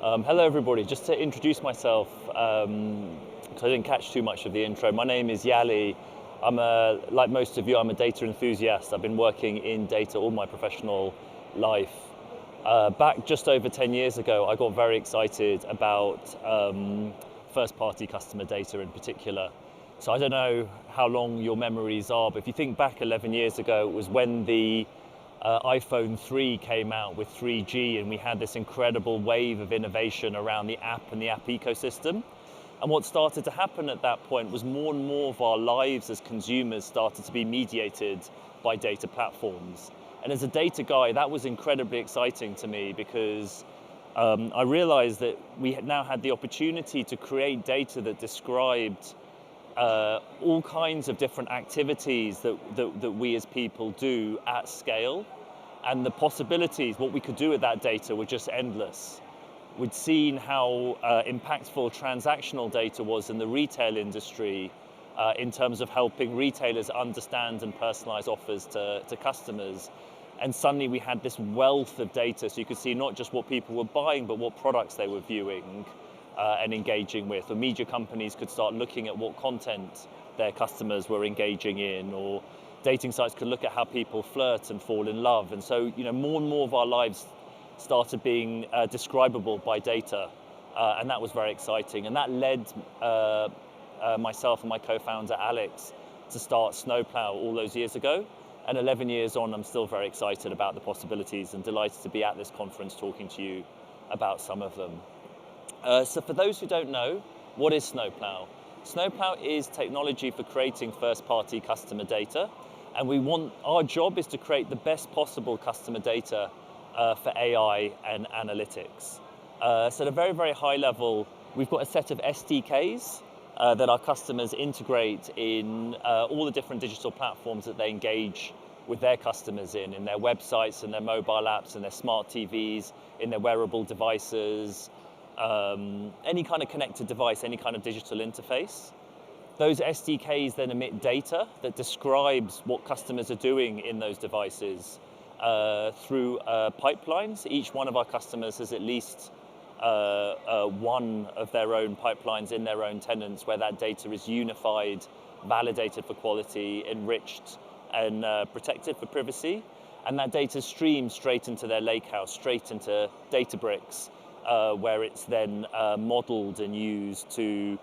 Hello everybody, just to introduce myself, because I didn't catch too much of the intro. My name is Yali. Like most of you, I'm a data enthusiast. I've been working in data all my professional life. Back just over 10 years ago, I got very excited about first-party customer data in particular. So I don't know how long your memories are, but if you think back 11 years ago, it was when the iPhone 3 came out with 3G, and we had this incredible wave of innovation around the app and the app ecosystem. And what started to happen at that point was more and more of our lives as consumers started to be mediated by data platforms. And as a data guy, that was incredibly exciting to me because I realized that we now had the opportunity to create data that described all kinds of different activities that we as people do at scale, and the possibilities, what we could do with that data were just endless. We'd seen how impactful transactional data was in the retail industry in terms of helping retailers understand and personalize offers to customers. And suddenly we had this wealth of data, so you could see not just what people were buying, but what products they were viewing and engaging with. Or media companies could start looking at what content their customers were engaging in, or dating sites could look at how people flirt and fall in love. And so, more and more of our lives started being describable by data, and that was very exciting. And that led myself and my co-founder Alex to start Snowplow all those years ago. And 11 years on, I'm still very excited about the possibilities and delighted to be at this conference talking to you about some of them. So for those who don't know, what is Snowplow? Snowplow is technology for creating first-party customer data, and our job is to create the best possible customer data for AI and analytics. So at a very, very high level, we've got a set of SDKs that our customers integrate in all the different digital platforms that they engage with their customers in their websites and their mobile apps and their smart TVs, in their wearable devices, any kind of connected device, any kind of digital interface. Those SDKs then emit data that describes what customers are doing in those devices through pipelines. Each one of our customers has at least one of their own pipelines in their own tenants where that data is unified, validated for quality, enriched and protected for privacy. And that data streams straight into their lakehouse, straight into Databricks, where it's then modeled and used to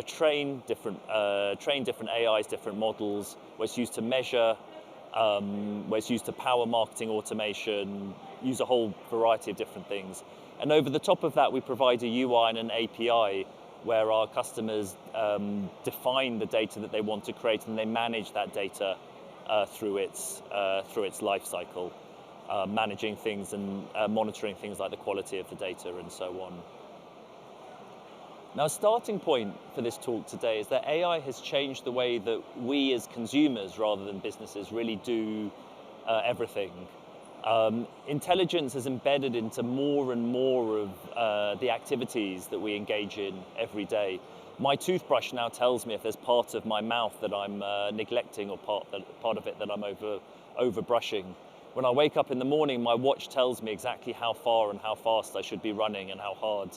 train different AIs, different models, where it's used to measure, where it's used to power marketing automation, use a whole variety of different things. And over the top of that, we provide a UI and an API where our customers define the data that they want to create, and they manage that data through its life cycle. Managing things and monitoring things like the quality of the data and so on. Now, a starting point for this talk today is that AI has changed the way that we as consumers, rather than businesses, really do everything. Intelligence is embedded into more and more of the activities that we engage in every day. My toothbrush now tells me if there's part of my mouth that I'm neglecting, or part of it that I'm over brushing. When I wake up in the morning, my watch tells me exactly how far and how fast I should be running and how hard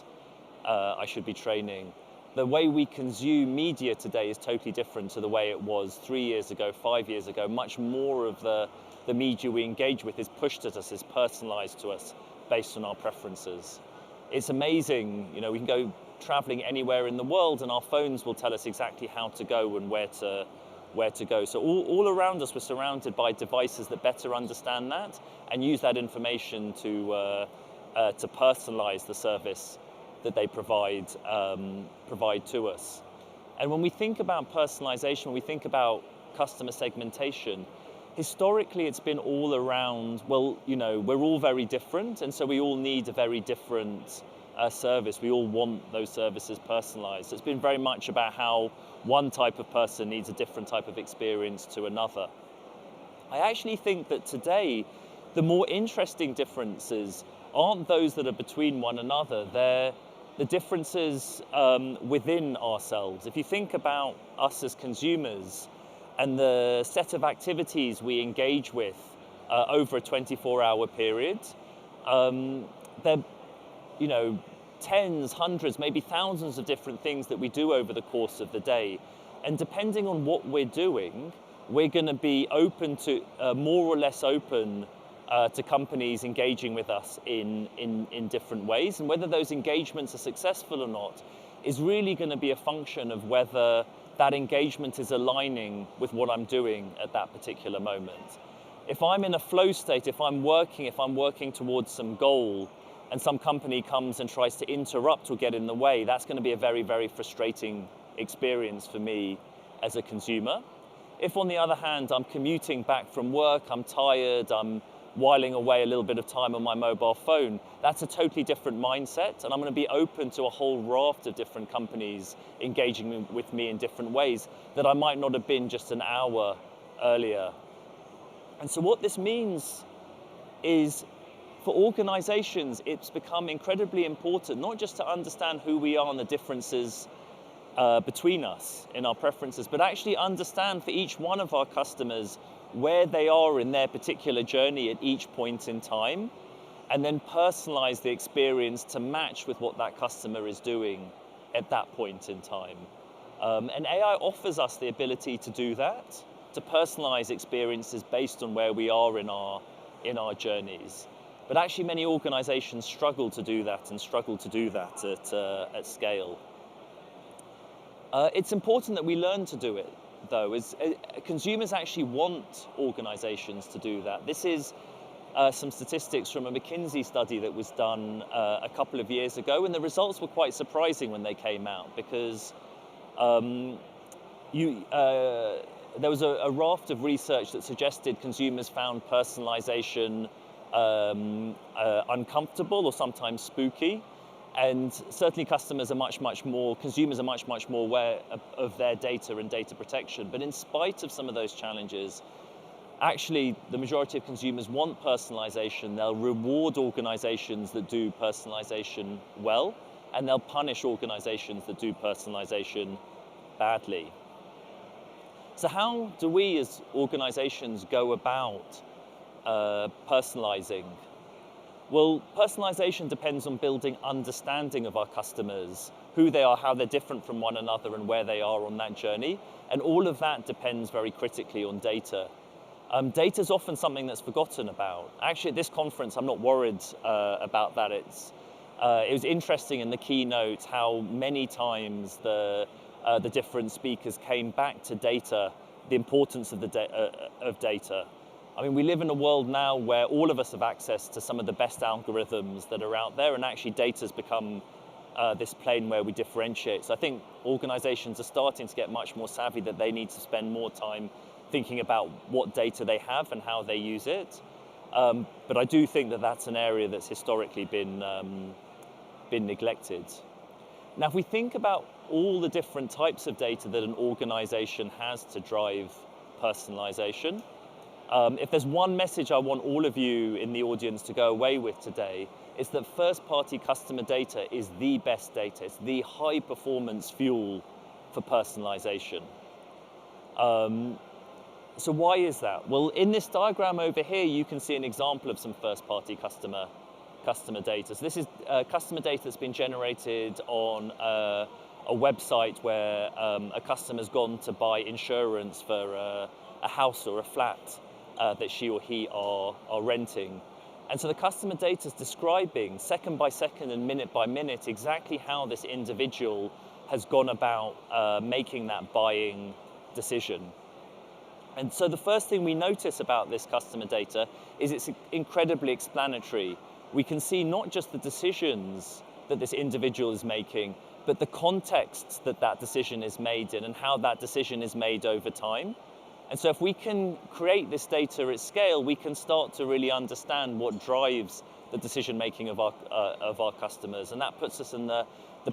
I should be training. The way we consume media today is totally different to the way it was 3 years ago, 5 years ago. Much more of the media we engage with is pushed at us, is personalized to us based on our preferences. It's amazing, we can go traveling anywhere in the world and our phones will tell us exactly how to go and where to go. So all around us, we're surrounded by devices that better understand that and use that information to personalize the service that they provide to us. And when we think about personalization, when we think about customer segmentation, historically it's been all around, we're all very different, and so we all need a very different service. We all want those services personalized. So it's been very much about how one type of person needs a different type of experience to another. I actually think that today, the more interesting differences aren't those that are between one another, they're the differences within ourselves. If you think about us as consumers and the set of activities we engage with over a 24-hour period, they're tens, hundreds, maybe thousands of different things that we do over the course of the day. And depending on what we're doing, we're going to be open to, more or less open to companies engaging with us in different ways. And whether those engagements are successful or not is really going to be a function of whether that engagement is aligning with what I'm doing at that particular moment. If I'm in a flow state, if I'm working towards some goal, and some company comes and tries to interrupt or get in the way, that's going to be a very, very frustrating experience for me as a consumer. If, on the other hand, I'm commuting back from work, I'm tired, I'm whiling away a little bit of time on my mobile phone, that's a totally different mindset, and I'm going to be open to a whole raft of different companies engaging with me in different ways that I might not have been just an hour earlier. And so what this means is, for organizations, it's become incredibly important not just to understand who we are and the differences between us in our preferences, but actually understand for each one of our customers where they are in their particular journey at each point in time, and then personalize the experience to match with what that customer is doing at that point in time. And AI offers us the ability to do that, to personalize experiences based on where we are in our journeys. But actually many organizations struggle to do that and struggle to do that at scale. It's important that we learn to do it, though. Consumers actually want organizations to do that. This is some statistics from a McKinsey study that was done a couple of years ago, and the results were quite surprising when they came out, because there was a raft of research that suggested consumers found personalization uncomfortable or sometimes spooky, and certainly consumers are much more aware of their data and data protection. But in spite of some of those challenges, actually the majority of consumers want personalization. They'll reward organizations that do personalization well, and they'll punish organizations that do personalization badly. So how do we as organizations go about personalizing? Well, personalization depends on building understanding of our customers, who they are, how they're different from one another, and where they are on that journey. And all of that depends very critically on data. Data is often something that's forgotten about. Actually, at this conference, I'm not worried about that. It was interesting in the keynote how many times the different speakers came back to data, the importance of data. I mean, we live in a world now where all of us have access to some of the best algorithms that are out there, and actually data's become this plane where we differentiate. So I think organizations are starting to get much more savvy that they need to spend more time thinking about what data they have and how they use it. But I do think that that's an area that's historically been neglected. Now, if we think about all the different types of data that an organization has to drive personalization, if there's one message I want all of you in the audience to go away with today, it's that first-party customer data is the best data. It's the high-performance fuel for personalization. So why is that? Well, in this diagram over here, you can see an example of some first-party customer data. So this is customer data that's been generated on a website where a customer's gone to buy insurance for a house or a flat that she or he are renting. And so the customer data is describing second by second and minute by minute exactly how this individual has gone about making that buying decision. And so the first thing we notice about this customer data is it's incredibly explanatory. We can see not just the decisions that this individual is making, but the context that that decision is made in and how that decision is made over time. And so if we can create this data at scale, we can start to really understand what drives the decision-making of our customers. And that puts us in the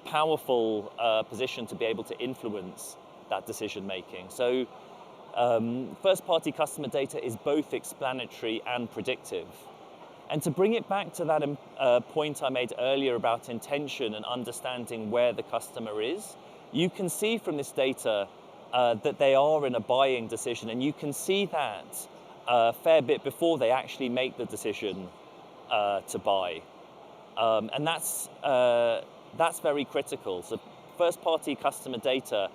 powerful position to be able to influence that decision-making. So first-party customer data is both explanatory and predictive. And to bring it back to that point I made earlier about intention and understanding where the customer is, you can see from this data that they are in a buying decision, and you can see that a fair bit before they actually make the decision to buy. And that's that's very critical. So first-party customer data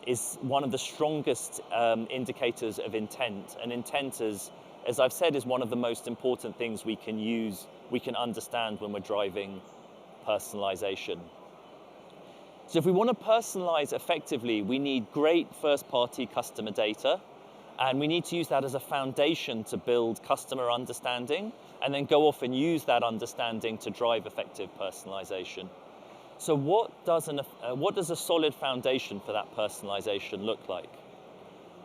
is one of the strongest indicators of intent. And intent, as I've said, is one of the most important things we can understand when we're driving personalization. So if we want to personalize effectively, we need great first-party customer data, and we need to use that as a foundation to build customer understanding, and then go off and use that understanding to drive effective personalization. So what does a solid foundation for that personalization look like?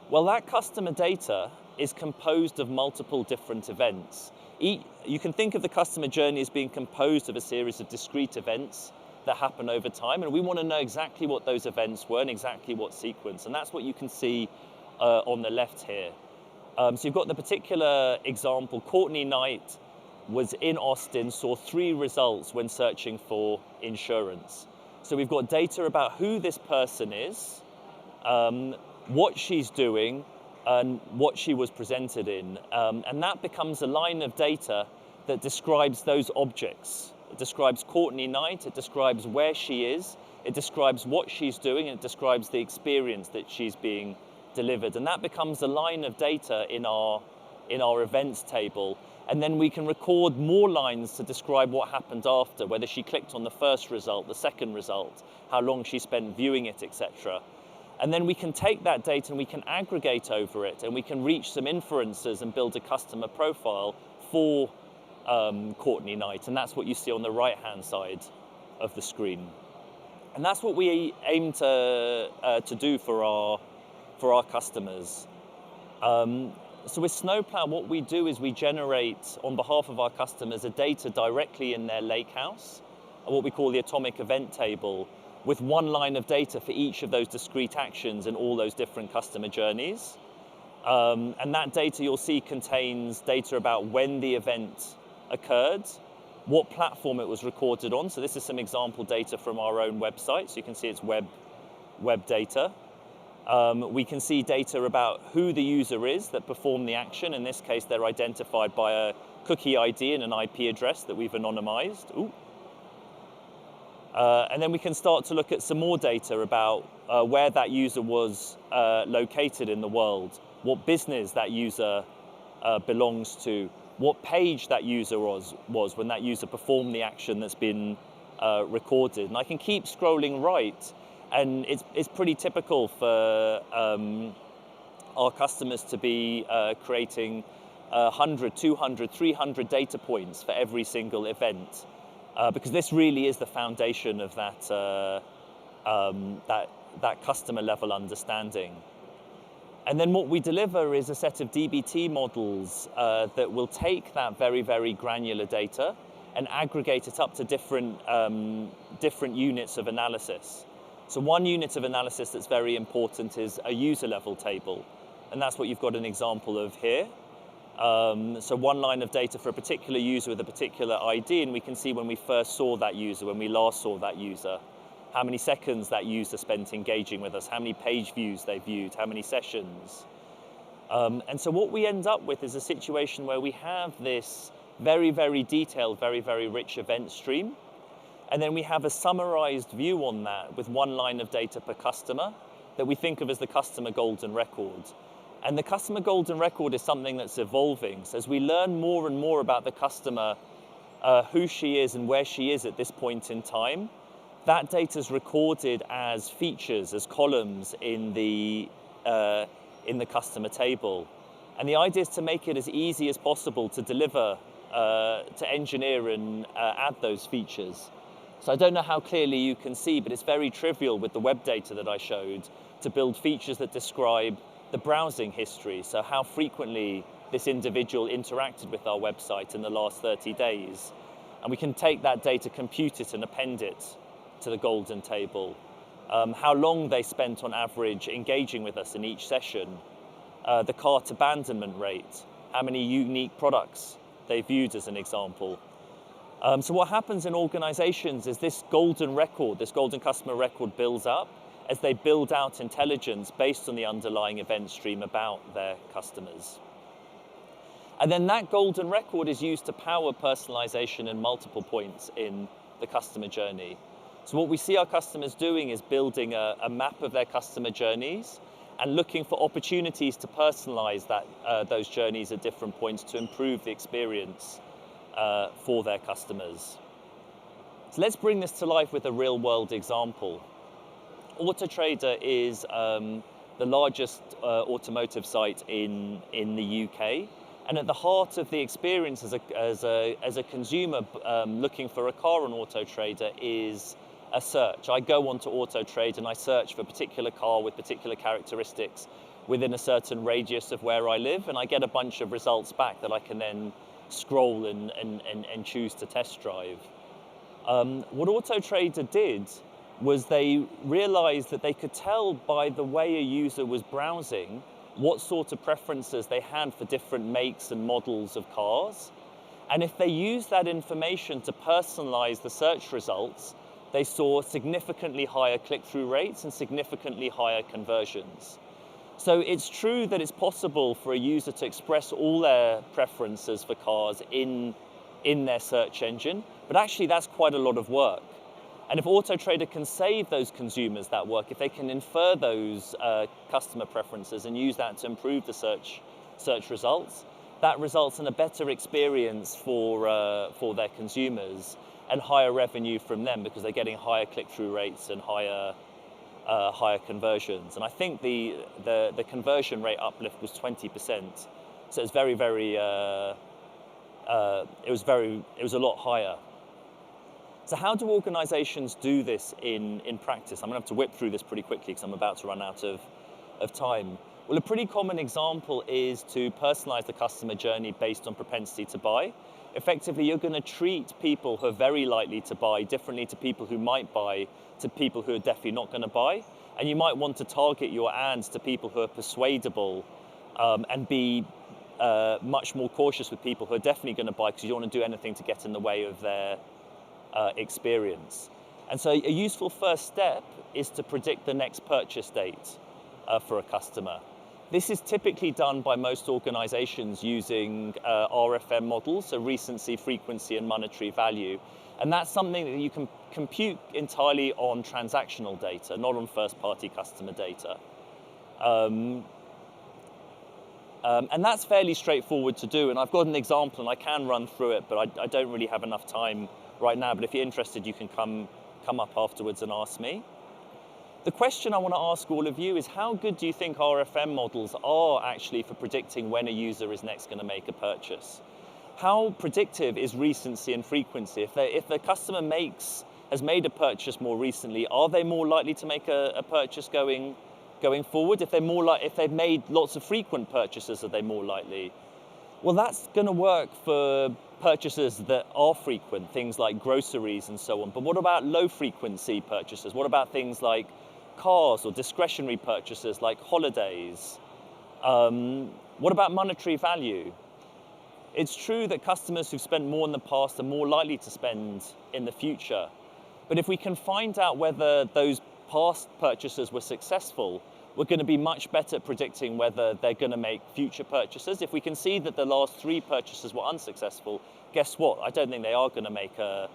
Well, that customer data is composed of multiple different events. You can think of the customer journey as being composed of a series of discrete events that happen over time, and we want to know exactly what those events were and exactly what sequence, and that's what you can see on the left here. So you've got the particular example. Courtney Knight was in Austin, saw 3 results when searching for insurance. So we've got data about who this person is, what she's doing, and what she was presented in. And that becomes a line of data that describes those objects. It describes Courtney Knight, it describes where she is, it describes what she's doing, and it describes the experience that she's being delivered. And that becomes a line of data in our events table. And then we can record more lines to describe what happened after, whether she clicked on the first result, the second result, how long she spent viewing it, etc. And then we can take that data and we can aggregate over it, and we can reach some inferences and build a customer profile for Courtney Knight. And that's what you see on the right-hand side of the screen. And that's what we aim to do for our customers. So with Snowplow, what we do is we generate, on behalf of our customers, a data directly in their lakehouse, what we call the atomic event table, with one line of data for each of those discrete actions and all those different customer journeys. And that data you'll see contains data about when the event occurred, what platform it was recorded on. So this is some example data from our own website. So you can see it's web data. We can see data about who the user is that performed the action. In this case, they're identified by a cookie ID and an IP address that we've anonymized. And then we can start to look at some more data about where that user was located in the world, what business that user belongs to, what page that user was when that user performed the action that's been recorded. And I can keep scrolling right, and it's pretty typical for our customers to be creating 100, 200, 300 data points for every single event, because this really is the foundation of that customer level understanding. And then what we deliver is a set of DBT models that will take that very, very granular data and aggregate it up to different units of analysis. So one unit of analysis that's very important is a user level table. And that's what you've got an example of here. So one line of data for a particular user with a particular ID, and we can see when we first saw that user, when we last saw that user, how many seconds that user spent engaging with us, how many page views they viewed, how many sessions. And so what we end up with is a situation where we have this very, very detailed, very, very rich event stream. And then we have a summarized view on that with one line of data per customer that we think of as the customer golden record. And the customer golden record is something that's evolving. So as we learn more and more about the customer, who she is and where she is at this point in time, that data is recorded as features, as columns in the customer table. And the idea is to make it as easy as possible to deliver, to engineer and add those features. So I don't know how clearly you can see, but it's very trivial with the web data that I showed to build features that describe the browsing history. So how frequently this individual interacted with our website in the last 30 days. And we can take that data, compute it, and append it to the golden table. How long they spent on average engaging with us in each session. The cart abandonment rate. How many unique products they viewed as an example. So what happens in organizations is this golden record, this golden customer record builds up as they build out intelligence based on the underlying event stream about their customers. And then that golden record is used to power personalization in multiple points in the customer journey. So what we see our customers doing is building a map of their customer journeys and looking for opportunities to personalize those journeys at different points to improve the experience for their customers. So let's bring this to life with a real-world example. Autotrader is the largest automotive site in the UK, and at the heart of the experience as a consumer looking for a car on Autotrader is a search. I go onto Autotrade and I search for a particular car with particular characteristics within a certain radius of where I live, and I get a bunch of results back that I can then scroll and choose to test drive. What Autotrader did was they realized that they could tell by the way a user was browsing what sort of preferences they had for different makes and models of cars. And if they used that information to personalize the search results, they saw significantly higher click-through rates and significantly higher conversions. So it's true that it's possible for a user to express all their preferences for cars in their search engine, but actually that's quite a lot of work. And if Autotrader can save those consumers that work, if they can infer those customer preferences and use that to improve the search results, that results in a better experience for their consumers and higher revenue from them because they're getting higher click-through rates and higher conversions. And I think the conversion rate uplift was 20%. So it's very, very, it was a lot higher. So how do organizations do this in practice? I'm going to have to whip through this pretty quickly because I'm about to run out of time. Well, a pretty common example is to personalize the customer journey based on propensity to buy. Effectively, you're going to treat people who are very likely to buy differently to people who might buy to people who are definitely not going to buy. And you might want to target your ads to people who are persuadable and be much more cautious with people who are definitely going to buy because you don't want to do anything to get in the way of their experience. And so a useful first step is to predict the next purchase date for a customer. This is typically done by most organizations using RFM models, so recency, frequency, and monetary value. And that's something that you can compute entirely on transactional data, not on first-party customer data. And that's fairly straightforward to do. And I've got an example, and I can run through it, but I don't really have enough time right now. But if you're interested, you can come up afterwards and ask me. The question I want to ask all of you is how good do you think RFM models are actually for predicting when a user is next going to make a purchase? How predictive is recency and frequency? If the customer has made a purchase more recently, are they more likely to make a purchase going forward? If they've made lots of frequent purchases, are they more likely? Well, that's going to work for purchases that are frequent, things like groceries and so on. But what about low frequency purchases? What about things like cars or discretionary purchases like holidays? What about monetary value? It's true that customers who've spent more in the past are more likely to spend in the future. But if we can find out whether those past purchases were successful, we're going to be much better at predicting whether they're going to make future purchases. If we can see that the last 3 purchases were unsuccessful, guess what? I don't think they are going to make a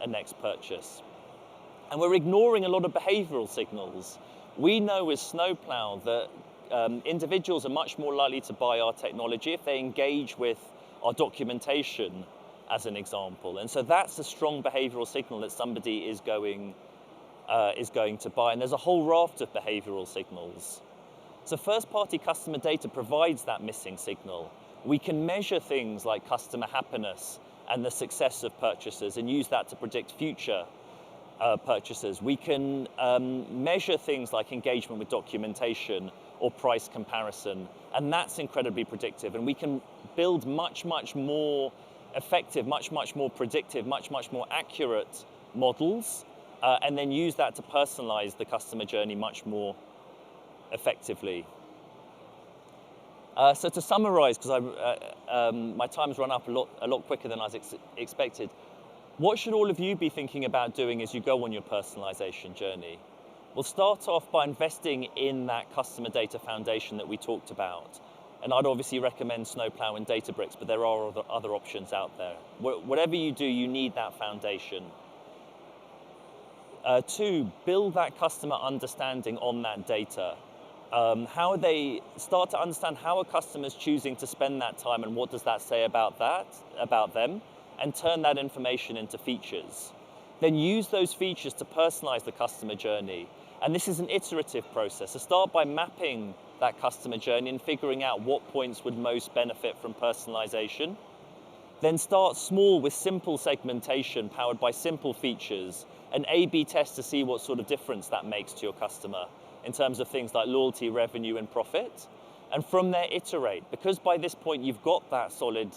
next purchase. And we're ignoring a lot of behavioral signals. We know with Snowplow that individuals are much more likely to buy our technology if they engage with our documentation, as an example. And so that's a strong behavioral signal that somebody is going to buy. And there's a whole raft of behavioral signals. So first-party customer data provides that missing signal. We can measure things like customer happiness and the success of purchases and use that to predict future purchases. We can measure things like engagement with documentation or price comparison, and that's incredibly predictive. And we can build much, much more effective, much, much more predictive, much, much more accurate models, and then use that to personalize the customer journey much more effectively. So to summarize, because my time's run up a lot quicker than I was expected, what should all of you be thinking about doing as you go on your personalization journey? We'll start off by investing in that customer data foundation that we talked about. And I'd obviously recommend Snowplow and Databricks, but there are other options out there. Whatever you do, you need that foundation. Two, build that customer understanding on that data. How they start to understand how a customer's choosing to spend that time and what does that say about them, and turn that information into features. Then use those features to personalize the customer journey. And this is an iterative process. So start by mapping that customer journey and figuring out what points would most benefit from personalization. Then start small with simple segmentation powered by simple features, and A/B test to see what sort of difference that makes to your customer in terms of things like loyalty, revenue, and profit. And from there, iterate. Because by this point, you've got that solid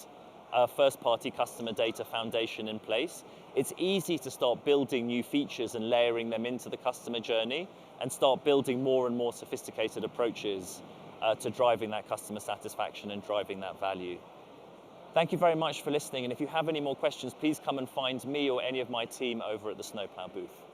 first-party customer data foundation in place, it's easy to start building new features and layering them into the customer journey and start building more and more sophisticated approaches to driving that customer satisfaction and driving that value. Thank you very much for listening, and if you have any more questions, please come and find me or any of my team over at the Snowplow booth.